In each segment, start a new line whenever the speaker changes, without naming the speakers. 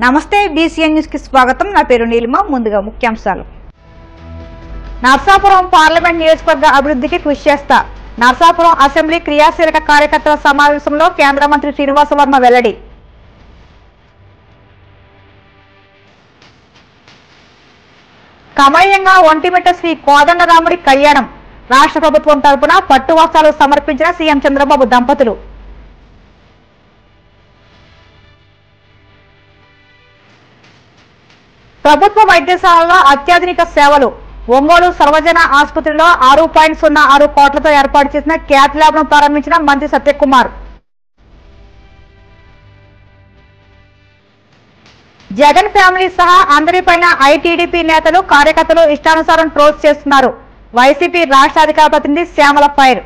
నమస్తే BCN news కి స్వాగతం. నా పేరు నీలిమ. ముందుగా ముఖ్యాంశాలు. నర్సాపురం పార్లమెంట్ నియోజకవర్గ అభివృద్ధికి కృషి చేస్తా. నర్సాపురం అసెంబ్లీ క్రియాశీలక కార్యకర్తల సమావేశంలో కేంద్ర మంత్రి శ్రీనివాస వర్మ వెల్లడి. కమనీయంగా ఒంటిమిట్ట శ్రీ కోదండరాముడి కళ్యాణం. రాష్ట్ర ప్రభుత్వం తరపున పట్టు వస్త్రాలు సమర్పించిన సీఎం చంద్రబాబు దంపతులు. ప్రభుత్వ వైద్యశాలలో అత్యాధునిక సేవలు. ఒంగోలు సర్వజన ఆసుపత్రిలో 6.06 కోట్లతో ఏర్పాటు చేసిన క్యాత్ ల్యాబ్ ను ప్రారంభించిన మంత్రి సత్యకుమార్. జగన్ ఫ్యామిలీ సహా అందరిపైన ఐటీడీపీ నేతలు కార్యకర్తలు ఇష్టానుసారం ట్రోల్స్ చేస్తున్నారు. వైసీపీ రాష్ట్ర అధికార ప్రతినిధి శ్యామల ఫైర్.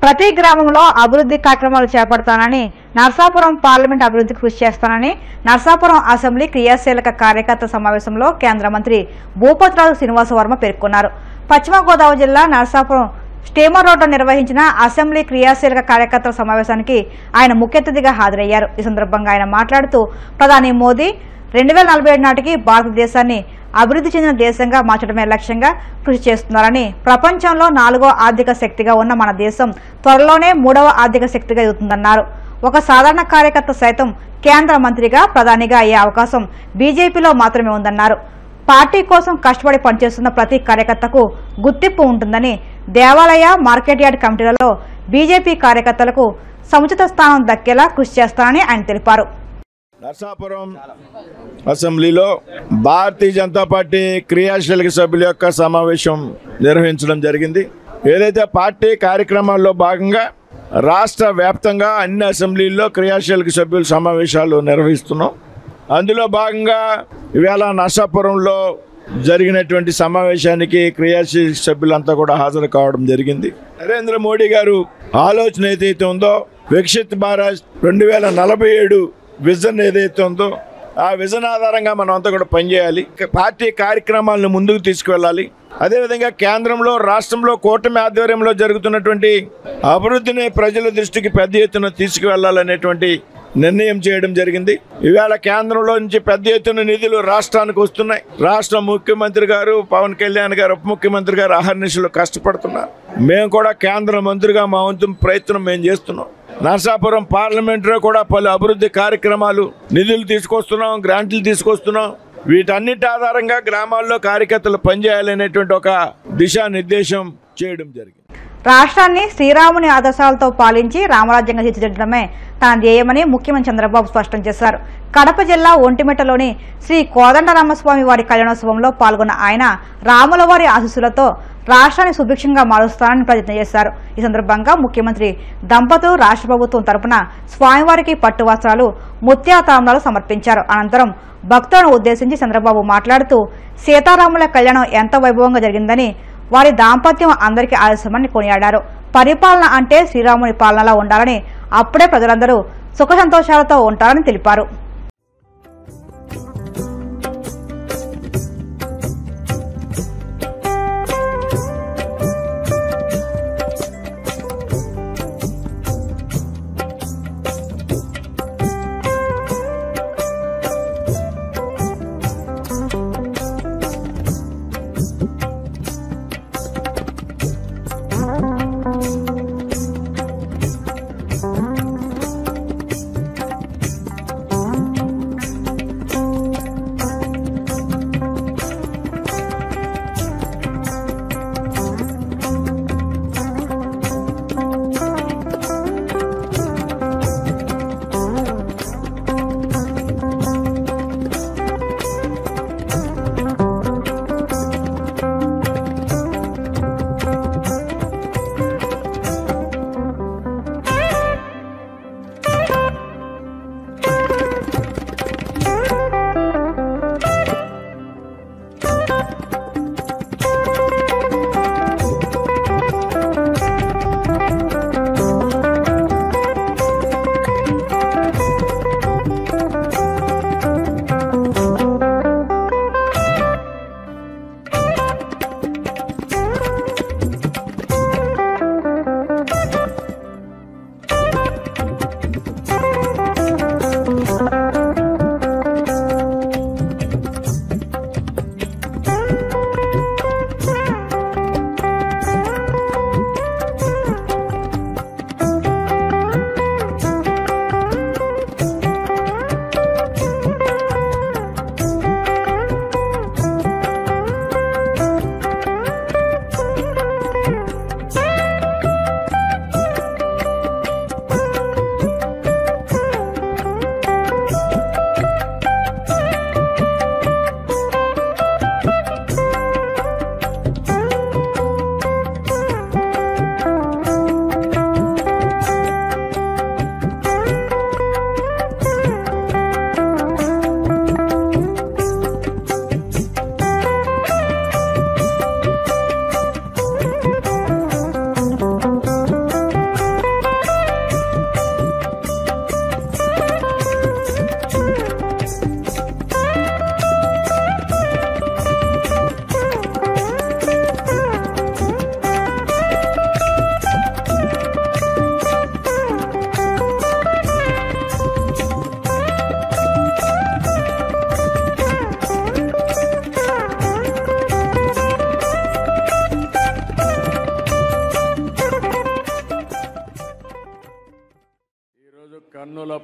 ప్రతి గ్రామంలో అభివృద్ధి కార్యక్రమాలు చేపడతానని, నర్సాపురం పార్లమెంట్ అభివృద్ధికి కృషి చేస్తానని నర్సాపురం అసెంబ్లీ క్రియాశీలక కార్యకర్త సమావేశంలో కేంద్ర మంత్రి భూపతిరాజు శ్రీనివాస వర్మ పేర్కొన్నారు. పశ్చిమ గోదావరి జిల్లా నర్సాపురం స్టీమర్ రోడ్లో నిర్వహించిన అసెంబ్లీ క్రియాశీలక కార్యకర్తల సమావేశానికి ఆయన ముఖ్య అతిథిగా హాజరయ్యారు. ఈ సందర్భంగా ఆయన మాట్లాడుతూ ప్రధాని మోదీ 2047 నాటికి భారతదేశాన్ని అభివృద్ధి చెందిన దేశంగా మార్చడమే లక్ష్యంగా కృషి చేస్తున్నారని, ప్రపంచంలో 4వ ఆర్థిక శక్తిగా ఉన్న మన దేశం త్వరలోనే 3వ ఆర్థిక శక్తిగా ఎదుగుతుందన్నారు. ఒక సాధారణ కార్యకర్త సైతం కేంద్ర మంత్రిగా, ప్రధానిగా అయ్యే అవకాశం బీజేపీలో మాత్రమే ఉందన్నారు. పార్టీ కోసం కష్టపడి పనిచేస్తున్న ప్రతి కార్యకర్తకు గుర్తింపు ఉంటుందని, దేవాలయ, మార్కెట్ యార్డ్ కమిటీలలో బీజేపీ కార్యకర్తలకు సముచిత స్థానం దక్కేలా కృషి చేస్తానని ఆయన తెలిపారు.
నర్సాపురం అసెంబ్లీలో భారతీయ జనతా పార్టీ క్రియాశీలక సభ్యుల యొక్క సమావేశం నిర్వహించడం జరిగింది. ఏదైతే పార్టీ కార్యక్రమాల్లో భాగంగా రాష్ట్ర వ్యాప్తంగా అన్ని అసెంబ్లీల్లో క్రియాశీలక సభ్యుల సమావేశాలు నిర్వహిస్తున్నాం. అందులో భాగంగా ఇవాళ నర్సాపురంలో జరిగినటువంటి సమావేశానికి క్రియాశీలక సభ్యులంతా కూడా హాజరు కావడం జరిగింది. నరేంద్ర మోడీ గారు ఆలోచన ఏదైతే ఉందో, వికసిత్ భారత్ 2047 విజన్ ఏదైతే ఉందో ఆ విజన్ ఆధారంగా మనం అంతా కూడా పనిచేయాలి. పార్టీ కార్యక్రమాలను ముందుకు తీసుకువెళ్ళాలి. అదేవిధంగా కేంద్రంలో, రాష్ట్రంలో కూటమి ఆధ్వర్యంలో జరుగుతున్నటువంటి అభివృద్ధిని ప్రజల దృష్టికి పెద్ద ఎత్తున తీసుకువెళ్లాలనేటువంటి నిర్ణయం చేయడం జరిగింది. ఇవాళ కేంద్రంలో నుంచి పెద్ద ఎత్తున నిధులు రాష్ట్రానికి వస్తున్నాయి. రాష్ట్ర ముఖ్యమంత్రి గారు పవన్ కళ్యాణ్ గారు, ఉప ముఖ్యమంత్రి గారు అహర్నిశలు కష్టపడుతున్నారు. మేము కూడా కేంద్ర మంత్రిగా మా వంతు ప్రయత్నం మేము చేస్తున్నాం. నర్సాపురం పార్లమెంట్లో కూడా పలు అభివృద్ధి కార్యక్రమాలు, నిధులు తీసుకొస్తున్నాం, గ్రాంట్లు తీసుకొస్తున్నాం. వీటన్నిటి ఆధారంగా గ్రామాల్లో కార్యకర్తలు పనిచేయాలనేటువంటి ఒక దిశానిర్దేశం చేయడం జరిగింది.
రాష్ట్రాన్ని శ్రీరాముని ఆదర్శాలతో పాలించి రామరాజ్యంగా తీర్చిదిద్దడమే తన ధ్యేయమని ముఖ్యమంత్రి చంద్రబాబు స్పష్టం చేశారు. కడప జిల్లా ఒంటిమిట్టలోని శ్రీ కోదండరామస్వామి వారి కళ్యాణోత్సవంలో పాల్గొన్న ఆయన రాముల వారి ఆశీస్సులతో రాష్ట్రాన్ని సుభిక్షంగా మారుస్తానని ప్రతిజ్ఞ చేశారు. ఈ సందర్భంగా ముఖ్యమంత్రి దంపతులు రాష్ట్ర ప్రభుత్వం తరపున స్వామివారికి పట్టు వస్త్రాలు, ముత్యాతాంబూలాలు సమర్పించారు. అనంతరం భక్తులను ఉద్దేశించి చంద్రబాబు మాట్లాడుతూ సీతారాముల కళ్యాణం ఎంత వైభవంగా జరిగిందని, వారి దాంపత్యం అందరికీ ఆలస్యమని కొనియాడారు. పరిపాలన అంటే శ్రీరాముని పాలనలా ఉండాలని, అప్పుడే ప్రజలందరూ సుఖ సంతోషాలతో ఉంటారని తెలిపారు.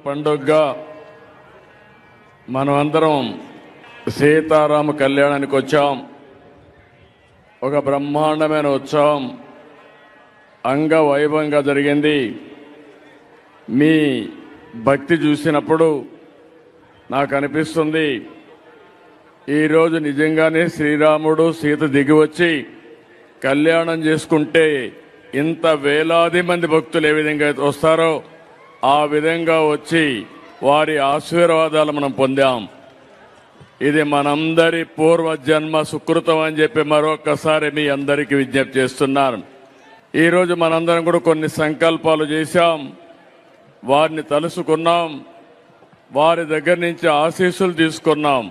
పండుగగా మనమందరం సీతారామ కళ్యాణానికి వచ్చాం. ఒక బ్రహ్మాండమైన ఉత్సవం అంగవైభవంగా జరిగింది. మీ భక్తి చూసినప్పుడు నాకు అనిపిస్తుంది, ఈరోజు నిజంగానే శ్రీరాముడు సీత దిగి వచ్చి కళ్యాణం చేసుకుంటే ఇంత వేలాది మంది భక్తులు ఏ విధంగా వస్తారో ఆ విధంగా వచ్చి వారి ఆశీర్వాదాలు మనం పొందాం. ఇది మనందరి పూర్వజన్మ సుకృతం అని చెప్పి మరొకసారి మీ అందరికీ విజ్ఞప్తి చేస్తున్నాను. ఈరోజు మనందరం కూడా కొన్ని సంకల్పాలు చేశాం, వారిని తలుసుకున్నాం, వారి దగ్గర నుంచి ఆశీస్సులు తీసుకున్నాం.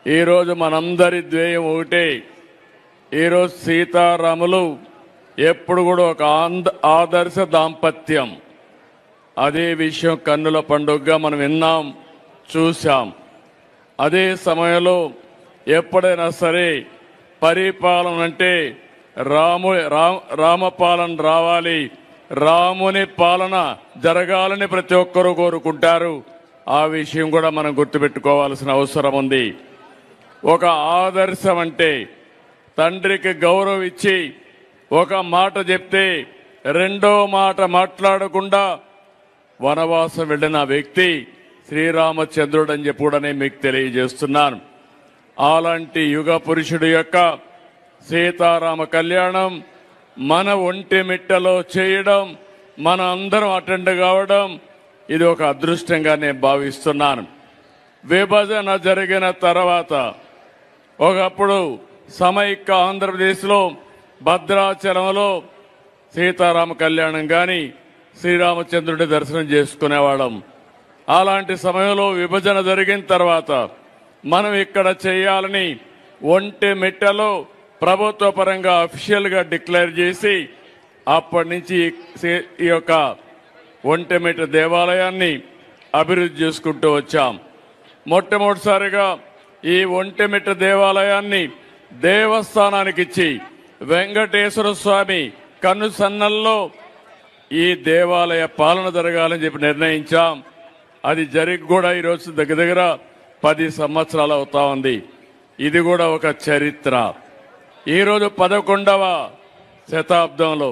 ఈరోజు మనందరి ధ్యేయం ఒకటే. ఈరోజు సీతారాములు ఎప్పుడు కూడా ఒక ఆదర్శ దాంపత్యం. అదే విషయం కన్నుల పండుగగా మనం విన్నాం, చూశాం. అదే సమయంలో ఎప్పుడైనా సరే పరిపాలన అంటే రామపాలన రావాలి, రాముని పాలన జరగాలని ప్రతి ఒక్కరూ కోరుకుంటారు. ఆ విషయం కూడా మనం గుర్తుపెట్టుకోవాల్సిన అవసరం ఉంది. ఒక ఆదర్శం అంటే తండ్రికి గౌరవం ఇచ్చి ఒక మాట చెప్తే రెండో మాట మాట్లాడకుండా వనవాసం వెళ్ళిన వ్యక్తి శ్రీరామచంద్రుడు అని చెప్పి కూడా నేను మీకు తెలియజేస్తున్నాను. అలాంటి యుగ పురుషుడు యొక్క సీతారామ కళ్యాణం మన ఒంటి మిట్టలో చేయడం, మన అందరం అటెండ్ కావడం, ఇది ఒక అదృష్టంగా నేను భావిస్తున్నాను. విభజన జరిగిన తర్వాత ఒకప్పుడు సమైక్య ఆంధ్రప్రదేశ్లో భద్రాచలంలో సీతారామ కళ్యాణం కానీ శ్రీరామచంద్రుడి దర్శనం చేసుకునేవాళ్ళం. అలాంటి సమయంలో విభజన జరిగిన తర్వాత మనం ఇక్కడ చేయాలని ఒంటి మిట్టలో ప్రభుత్వ పరంగా అఫీషియల్గా డిక్లేర్ చేసి అప్పటి నుంచి ఈ యొక్క ఒంటిమిట్ట దేవాలయాన్ని అభివృద్ధి చేసుకుంటూ వచ్చాం. మొట్టమొదటిసారిగా ఈ ఒంటిమిట్ట దేవాలయాన్ని దేవస్థానానికి ఇచ్చి వెంకటేశ్వర స్వామి కన్నుసన్నల్లో ఈ దేవాలయ పాలన జరగాలని చెప్పి నిర్ణయించాం. అది జరిగి కూడా ఈరోజు దగ్గర 10 సంవత్సరాలు అవుతా ఉంది. ఇది కూడా ఒక చరిత్ర. ఈరోజు 11వ శతాబ్దంలో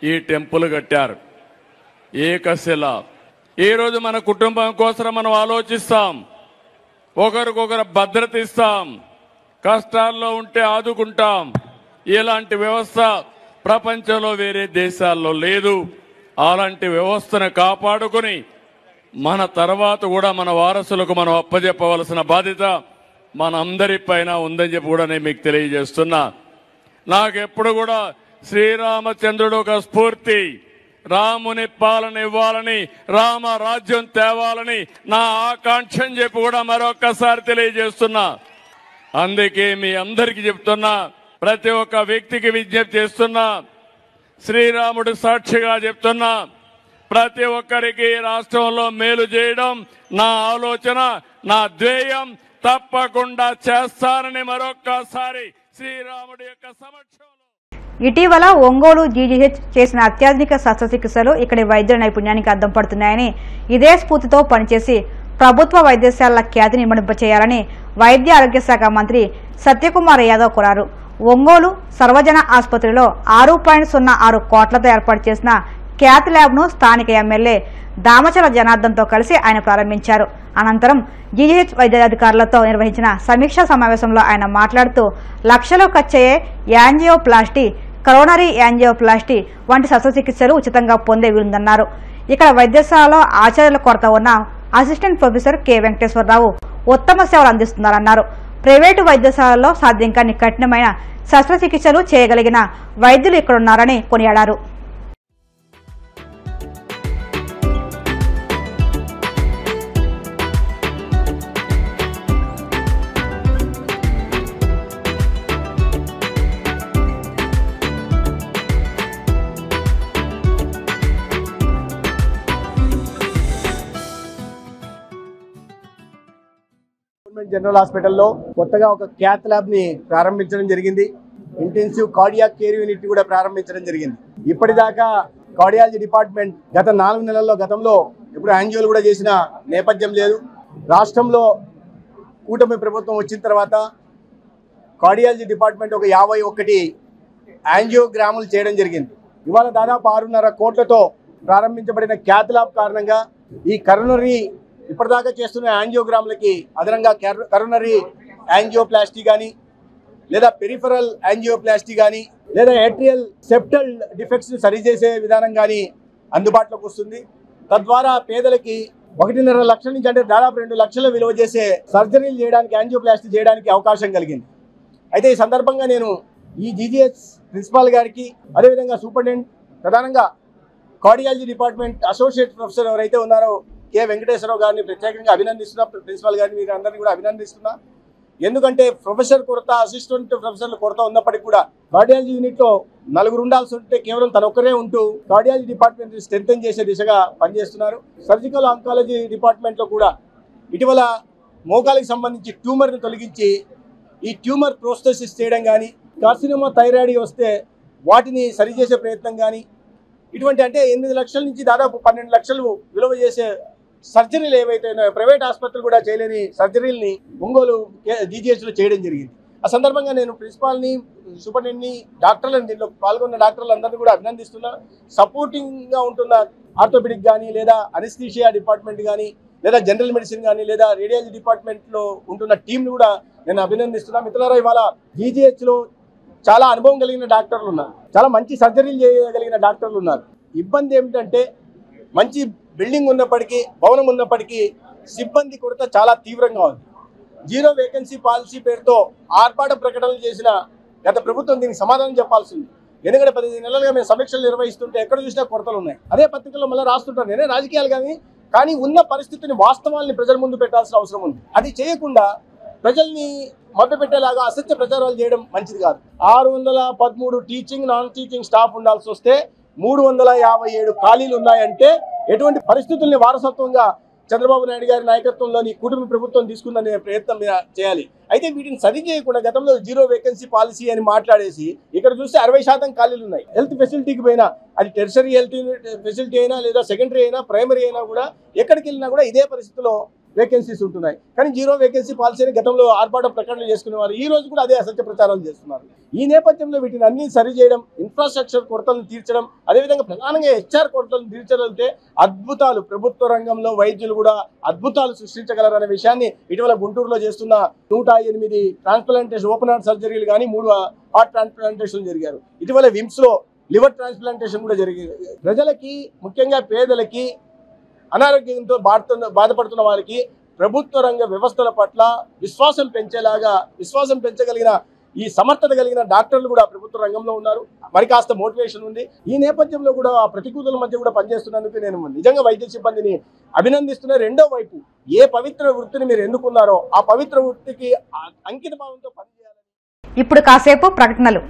ఈ టెంపుల్ కట్టారు, ఏకశిల. ఈరోజు మన కుటుంబం కోసం మనం ఆలోచిస్తాం, ఒకరికొకరు భద్రత ఇస్తాం, కష్టాల్లో ఉంటే ఆదుకుంటాం. ఇలాంటి వ్యవస్థ ప్రపంచంలో వేరే దేశాల్లో లేదు. అలాంటి వ్యవస్థను కాపాడుకుని మన తర్వాత కూడా మన వారసులకు మనం అప్పజెప్పవలసిన బాధ్యత మన అందరి పైన ఉందని చెప్పి కూడా నేను మీకు తెలియజేస్తున్నా. నాకెప్పుడు కూడా శ్రీరామచంద్రుడు ఒక స్ఫూర్తి. రాముని పాలన ఇవ్వాలని, రామ రాజ్యం తేవాలని నా ఆకాంక్ష అని చెప్పి కూడా మరొక్కసారి తెలియజేస్తున్నా. అందుకే మీ అందరికీ చెప్తున్నా, ప్రతి ఒక్క వ్యక్తికి విజ్ఞప్తి చేస్తున్నా, శ్రీరాముడు సాక్షిగా చెప్తున్నా, ప్రతి ఒక్కరికి రాష్ట్రంలో మేలు చేయడం నా ఆలోచన, నా ధ్యేయం. తప్పకుండా చేస్తానని మరొక్కసారి శ్రీరాముడి యొక్క సమక్షంలో.
ఇటీవల ఒంగోలు జీజీహెచ్ చేసిన అత్యాధునిక శస్త్రచికిత్సలు ఇక్కడి వైద్యుల నైపుణ్యానికి అద్దం పడుతున్నాయని, ఇదే స్ఫూర్తితో పనిచేసి ప్రభుత్వ వైద్యశాలల ఖ్యాతిని ఇమ్మడింపచేయాలని వైద్య ఆరోగ్య శాఖ మంత్రి సత్యకుమార్ యాదవ్ కోరారు. ఒంగోలు సర్వజన ఆసుపత్రిలో 6.06 కోట్లతో ఏర్పాటు చేసిన క్యాత్ ల్యాబ్ను స్థానిక ఎమ్మెల్యే దామచల జనార్దన్తో కలిసి ఆయన ప్రారంభించారు. అనంతరం జీజీహెచ్ వైద్యాధికారులతో నిర్వహించిన సమీక్షా సమావేశంలో ఆయన మాట్లాడుతూ లక్షలు ఖర్చయ్యే యాంజియోప్లాస్టీ, కరోనరీ యాంజియోప్లాస్టీ వంటి శస్త్రచికిత్సలు ఉచితంగా పొందే వీలుందన్నారు. ఇక్కడ వైద్యశాలలో ఆచార్యుల కొరత ఉన్న అసిస్టెంట్ ప్రొఫెసర్ కె వెంకటేశ్వరరావు ఉత్తమ సేవలు అందిస్తున్నారన్నారు. ప్రైవేటు వైద్యశాలల్లో సాధ్యం కాని కఠినమైన శస్త్రచికిత్సలు చేయగలిగిన వైద్యులు ఇక్కడున్నారని కొనియాడారు.
జనరల్ హాస్పిటల్లో కొత్తగా ఒక క్యాత్ ల్యాబ్ ని ప్రారంభించడం జరిగింది. ఇంటెన్సివ్ కార్డియాక్ కేర్ యూనిట్ కూడా ప్రారంభించడం జరిగింది. ఇప్పటిదాకా కార్డియాలజీ డిపార్ట్మెంట్ గత 4 నెలల్లో గతంలో ఇప్పుడు యాంజియోలు కూడా చేసిన నేపథ్యం లేదు. రాష్ట్రంలో కూటమి ప్రభుత్వం వచ్చిన తర్వాత కార్డియాలజీ డిపార్ట్మెంట్ ఒక 51 యాంజియోగ్రాములు చేయడం జరిగింది. ఇవాళ దాదాపు 6.5 కోట్లతో ప్రారంభించబడిన క్యాత్ ల్యాబ్ కారణంగా ఈ కరోనరీ ఇప్పటిదాకా చేస్తున్న యాంజియోగ్రాములకి అదనంగా కరోనరీ యాంజియోప్లాస్టీ కానీ లేదా పెరిఫరల్ యాంజియోప్లాస్టీ కానీ లేదా ఏట్రియల్ సెప్టల్ డిఫెక్ట్స్ని సరిచేసే విధానం కానీ అందుబాటులోకి వస్తుంది. తద్వారా పేదలకి 1.5 లక్షల నుంచి అంటే దాదాపు 2 లక్షల విలువ చేసే సర్జరీలు చేయడానికి యాంజియోప్లాస్టీ చేయడానికి అవకాశం కలిగింది. అయితే ఈ సందర్భంగా నేను ఈ జీజీహెచ్ ప్రిన్సిపాల్ గారికి అదేవిధంగా సూపరింటెండెంట్ ప్రధానంగా కార్డియాలజీ డిపార్ట్మెంట్ అసోసియేట్ ప్రొఫెసర్ ఎవరైతే ఉన్నారో కె వెంకటేశ్వరరావు గారిని ప్రత్యేకంగా అభినందిస్తున్నా. ప్రిన్సిపాల్ గారిని మీరు అందరినీ కూడా అభినందిస్తున్నా. ఎందుకంటే ప్రొఫెసర్ కొరత, అసిస్టెంట్ ప్రొఫెసర్ల కొరత ఉన్నప్పటికీ కూడా కార్డియాలజీ యూనిట్లో 4 ఉండాల్సి ఉంటే కేవలం తన ఒక్కరే ఉంటూ కార్డియాలజీ డిపార్ట్మెంట్ స్ట్రెంథెన్ చేసే దిశగా పనిచేస్తున్నారు. సర్జికల్ ఆంకాలజీ డిపార్ట్మెంట్లో కూడా ఇటీవల మోకాలికి సంబంధించి ట్యూమర్ని తొలగించి ఈ ట్యూమర్ ప్రోస్థెసిస్ చేయడం కానీ, కార్సినోమా థైరాయిడ్ వస్తే వాటిని సరిచేసే ప్రయత్నం కానీ, ఇటువంటి అంటే 8 లక్షల నుంచి దాదాపు 12 లక్షలు విలువ చేసే సర్జరీలు ఏవైతే ఉన్నాయో ప్రైవేట్ ఆసుపత్రులు కూడా చేయలేని సర్జరీలని ఒంగోలు జీజీహెచ్లో చేయడం జరిగింది. ఆ సందర్భంగా నేను ప్రిన్సిపాల్ని, సూపరింటెండెంట్ని, డాక్టర్లను, దీనిలో పాల్గొన్న డాక్టర్లందరినీ కూడా అభినందిస్తున్నా. సపోర్టింగ్గా ఉంటున్న ఆర్థోపెడిక్ కానీ లేదా అనెస్థీషియా డిపార్ట్మెంట్ కానీ లేదా జనరల్ మెడిసిన్ కానీ లేదా రేడియాలజీ డిపార్ట్మెంట్లో ఉంటున్న టీంని కూడా నేను అభినందిస్తున్నా. మిత్రులారా, ఇవాళ జీజీహెచ్లో చాలా అనుభవం కలిగిన డాక్టర్లు ఉన్నారు, చాలా మంచి సర్జరీలు చేయగలిగిన డాక్టర్లు ఉన్నారు. ఇబ్బంది ఏమిటంటే మంచి బిల్డింగ్ ఉన్నప్పటికీ, భవనం ఉన్నప్పటికీ సిబ్బంది కొరత చాలా తీవ్రంగా ఉంది. 0 వేకెన్సీ పాలసీ పేరుతో ఆర్భాట ప్రకటనలు చేసిన గత ప్రభుత్వం దీనికి సమాధానం చెప్పాల్సి ఉంది. ఎందుకంటే 15 నెలలుగా మేము సమీక్షలు నిర్వహిస్తుంటే ఎక్కడ చూసినా కొరతలు ఉన్నాయి. అదే పత్రికల్లో మళ్ళీ రాస్తుంటారు. నేనే రాజకీయాలు కానీ ఉన్న పరిస్థితిని, వాస్తవాల్ని ప్రజల ముందు పెట్టాల్సిన అవసరం ఉంది. అది చేయకుండా ప్రజల్ని మభ్యపెట్టేలాగా అసత్య ప్రచారాలు చేయడం మంచిది కాదు. 613 టీచింగ్, నాన్ టీచింగ్ స్టాఫ్ ఉండాల్సి వస్తే 357 ఖాళీలు ఉన్నాయంటే ఎటువంటి పరిస్థితుల్ని వారసత్వంగా చంద్రబాబు నాయుడు గారి నాయకత్వంలోని కుటుంబ ప్రభుత్వం తీసుకుందనే ప్రయత్నం చేయాలి. అయితే వీటిని సరి చేయకుండా గతంలో 0 వేకెన్సీ పాలసీ అని మాట్లాడేసి ఇక్కడ చూస్తే 60% ఖాళీలు ఉన్నాయి. హెల్త్ ఫెసిలిటీకి పోయినా, అది టెర్షరీ హెల్త్ ఫెసిలిటీ అయినా లేదా సెకండరీ అయినా ప్రైమరీ అయినా కూడా ఎక్కడికి వెళ్ళినా కూడా ఇదే పరిస్థితిలో వేకెన్సీస్ ఉంటున్నాయి. కానీ 0 వేకెన్సీ పాలసీని గతంలో ఆర్భాట ప్రకటనలు చేసుకునేవారు, ఈ రోజు కూడా అదే అసత్య ప్రచారాలు చేస్తున్నారు. ఈ నేపథ్యంలో వీటిని అన్ని సరి చేయడం, ఇన్ఫ్రాస్ట్రక్చర్ కొరతలను తీర్చడం, అదేవిధంగా ప్రధానంగా హెచ్ఆర్ కొరతలను తీర్చగలిగితే అద్భుతాలు, ప్రభుత్వ రంగంలో వైద్యులు కూడా అద్భుతాలు సృష్టించగలరనే విషయాన్ని ఇటీవల గుంటూరులో చేస్తున్న 108 ట్రాన్స్ప్లాంటేషన్ ఓపెన్ హార్ట్ సర్జరీలు కానీ 3 హార్ట్ ట్రాన్స్ప్లాంటేషన్ జరిగారు. ఇటీవల విమ్స్లో లివర్ ట్రాన్స్ప్లాంటేషన్ కూడా జరిగింది. ప్రజలకి, ముఖ్యంగా పేదలకి, అనారోగ్యంతో బాధపడుతున్న వారికి ప్రభుత్వ రంగ వ్యవస్థల పట్ల విశ్వాసం పెంచగలిగిన ఈ సమర్థత కలిగిన డాక్టర్లు కూడా ప్రభుత్వ రంగంలో ఉన్నారు. మరి కాస్త మోటివేషన్ ఉంది. ఈ నేపథ్యంలో కూడా ఆ ప్రతికూలల మధ్య కూడా పనిచేస్తున్నందుకు నేను నిజంగా వైద్య సిబ్బందిని అభినందిస్తున్న. రెండో వైపు, ఏ పవిత్ర వృత్తిని మీరు ఎన్నుకున్నారో ఆ పవిత్ర వృత్తికి అంకిత భావంతో పనిచేయాలని.
ఇప్పుడు కాసేపు ప్రకటనలు.